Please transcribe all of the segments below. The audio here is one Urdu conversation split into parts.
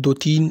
2-3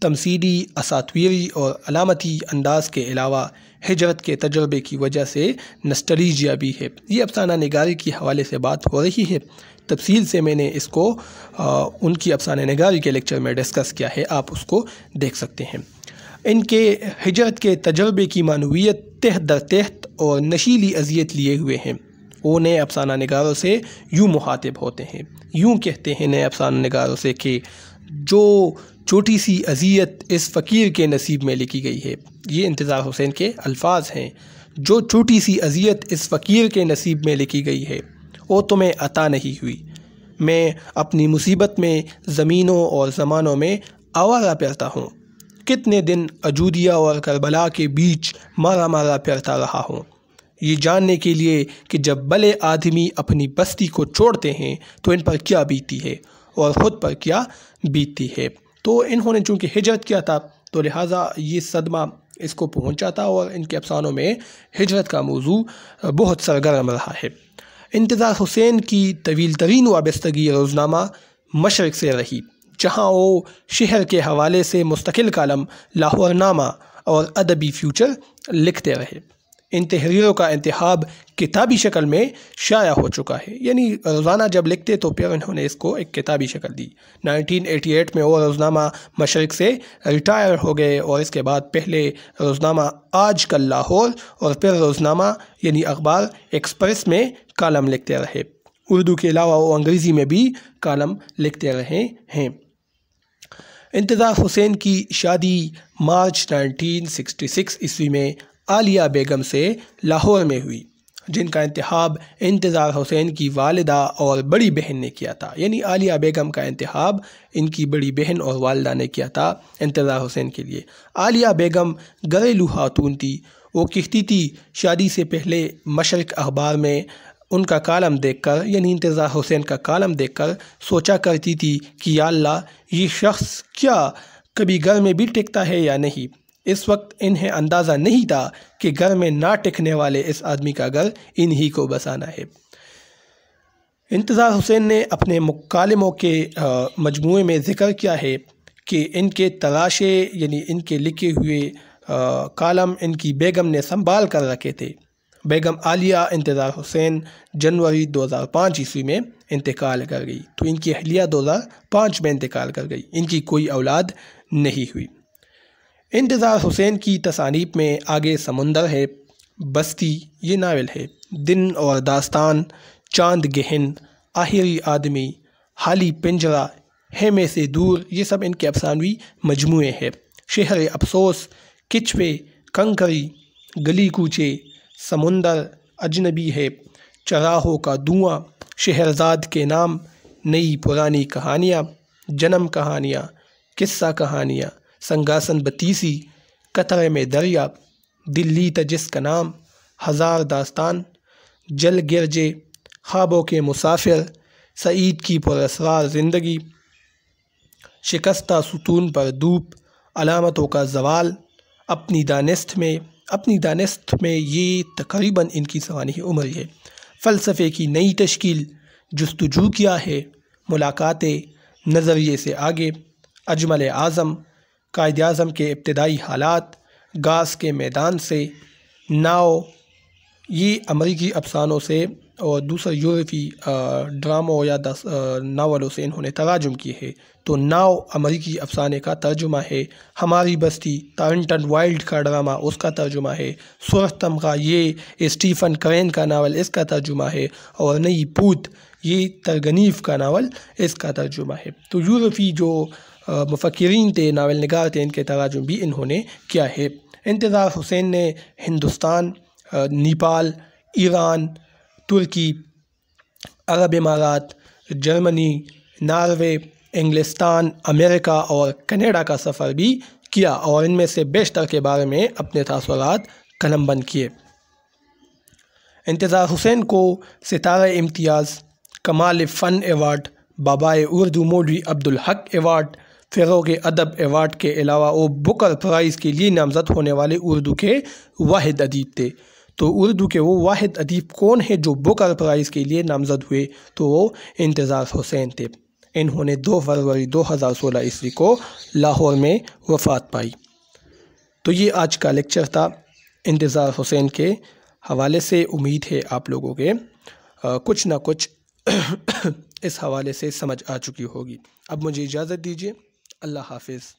تمثیلی، اساطیری اور علامتی انداز کے علاوہ ہجرت کے تجربے کی وجہ سے نسٹلیجیا بھی ہے۔ یہ افسانہ نگاری کے حوالے سے بات ہو رہی ہے، تفصیل سے میں نے اس کو ان کی افسانہ نگاری کے لیکچر میں ڈسکس کیا ہے، آپ اس کو دیکھ سکتے ہیں۔ ان کے ہجرت کے تجربے کی معنویت تحت در تحت اور نشیلی اذیت لیے ہوئے ہیں۔ وہ نئے افسانہ نگاروں سے یوں مخاطب ہوتے ہیں، یوں کہتے ہیں نئے افسانہ نگاروں سے کہ جو چھوٹی سی اذیت اس فقیر کے نصیب میں لکھی گئی ہے، یہ انتظار حسین کے الفاظ ہیں، جو چھوٹی سی اذیت اس فقیر کے نصیب میں لکھی گئی ہے وہ تمہیں عطا نہیں ہوئی۔ میں اپنی مصیبت میں زمینوں اور زمانوں میں آوارہ پھرتا ہوں، کتنے دن اجودیہ اور کربلا کے بیچ مارا مارا پھرتا رہا ہوں، یہ جاننے کے لیے کہ جب بلے آدمی اپنی بستی کو چھوڑتے ہیں تو ان پر کیا بیتتی ہے اور خود پر کیا بیتتی ہے۔ تو انہوں نے چونکہ ہجرت کیا تھا تو لہٰذا یہ صدمہ اس کو پہنچا تھا، اور ان کے افسانوں میں ہجرت کا موضوع بہت سرگرم رہا ہے۔ انتظار حسین کی طویل ترین وابستگی روزنامہ مشرق سے رہی، جہاں وہ شہر کے حوالے سے مستقل کالم لاہور نامہ اور ادبی فیوچر لکھتے رہے۔ ان تحریروں کا انتخاب کتابی شکل میں شائع ہو چکا ہے، یعنی روزانہ جب لکھتے تو پھر انہوں نے اس کو ایک کتابی شکل دی۔ 1988 میں وہ روزنامہ مشرق سے ریٹائر ہو گئے، اور اس کے بعد پہلے روزنامہ آج کل لاہور اور پھر روزنامہ یعنی اخبار ایکسپریس میں کالم لکھتے رہے۔ اردو کے علاوہ وہ انگریزی میں بھی کالم لکھتے رہے ہیں۔ انتظار حسین کی شادی مارچ 1966 عیسوی میں عالیہ بیگم سے لاہور میں ہوئی، جن کا انتخاب انتظار حسین کی والدہ اور بڑی بہن نے کیا تھا، یعنی عالیہ بیگم کا انتخاب ان کی بڑی بہن اور والدہ نے کیا تھا انتظار حسین کے لیے۔ عالیہ بیگم گھریلو خاتون تھی، وہ کہتی تھی شادی سے پہلے مشرق اخبار میں ان کا کالم دیکھ کر، یعنی انتظار حسین کا کالم دیکھ کر سوچا کرتی تھی کہ یا اللہ، یہ شخص کیا کبھی گھر میں بھی ٹکتا ہے یا نہیں۔ اس وقت انہیں اندازہ نہیں تھا کہ گھر میں نہ ٹکنے والے اس آدمی کا گھر انہی کو بسانا ہے۔ انتظار حسین نے اپنے مکالموں کے مجموعے میں ذکر کیا ہے کہ ان کے تراشے یعنی ان کے لکھے ہوئے کالم ان کی بیگم نے سنبھال کر رکھے تھے۔ بیگم عالیہ انتظار حسین جنوری 2005 عیسوی میں انتقال کر گئی، تو ان کی اہلیہ 2005 میں انتقال کر گئی، ان کی کوئی اولاد نہیں ہوئی۔ انتظار حسین کی تصانیف میں آگے سمندر ہے، بستی یہ ناول ہے، دن اور داستان، چاند گہن، آخری آدمی، حالی پنجرہ، خیمے سے دور، یہ سب ان کے افسانوی مجموعے ہیں۔ شہر افسوس، کچھوے، کنکری، گلی کوچے، سمندر، اجنبی ہے، چراہوں کا دھواں، شہرزاد کے نام، نئی پرانی کہانیاں، جنم کہانیاں، قصہ کہانیاں، سنگاسن بتیسی، قطرے میں دریا، دلی تھا جس کا نام، ہزار داستان، جل گرجے، خوابوں کے مسافر، سعید کی پراسرار زندگی، شکستہ ستون پر دھوپ، علامتوں کا زوال، اپنی دانست میں یہ تقریباً ان کی سوانح عمر ہے۔ فلسفے کی نئی تشکیل، جستجو کیا ہے، ملاقاتیں، نظریے سے آگے، اجمل اعظم، قائد اعظم کے ابتدائی حالات، گاز کے میدان سے، ناؤ، یہ امریکی افسانوں سے اور دوسرے یورپی ڈراموں یا ناولوں سے انہوں نے تراجم کیے ہیں۔ تو ناؤ امریکی افسانے کا ترجمہ ہے، ہماری بستی تارنٹن وائلڈ کا ڈرامہ اس کا ترجمہ ہے، سرخ تمغہ یہ اسٹیفن کرین کا ناول اس کا ترجمہ ہے، اور نئی پوت یہ ترگنیف کا ناول اس کا ترجمہ ہے۔ تو یورپی جو مفکرین تھے، ناول نگار تھے، ان کے تراجم بھی انہوں نے کیا ہے۔ انتظار حسین نے ہندوستان، نیپال، ایران، ترکی، عرب امارات، جرمنی، ناروے، انگلستان، امریکہ اور کینیڈا کا سفر بھی کیا، اور ان میں سے بیشتر کے بارے میں اپنے تاثرات قلم بند کیے۔ انتظار حسین کو ستارہ امتیاز، کمال فن ایوارڈ، بابائے اردو مولوی عبدالحق ایوارڈ، فروغ ادب ایوارڈ کے علاوہ وہ بکر پرائز کے لیے نامزد ہونے والے اردو کے واحد ادیب تھے۔ تو اردو کے وہ واحد ادیب کون ہیں جو بکر پرائز کے لیے نامزد ہوئے؟ تو وہ انتظار حسین تھے۔ انہوں نے 2 فروری 2016 عیسوی کو لاہور میں وفات پائی۔ تو یہ آج کا لیکچر تھا انتظار حسین کے حوالے سے۔ امید ہے آپ لوگوں کے کچھ نہ کچھ اس حوالے سے سمجھ آ چکی ہوگی۔ اب مجھے اجازت دیجیے، اللہ حافظ۔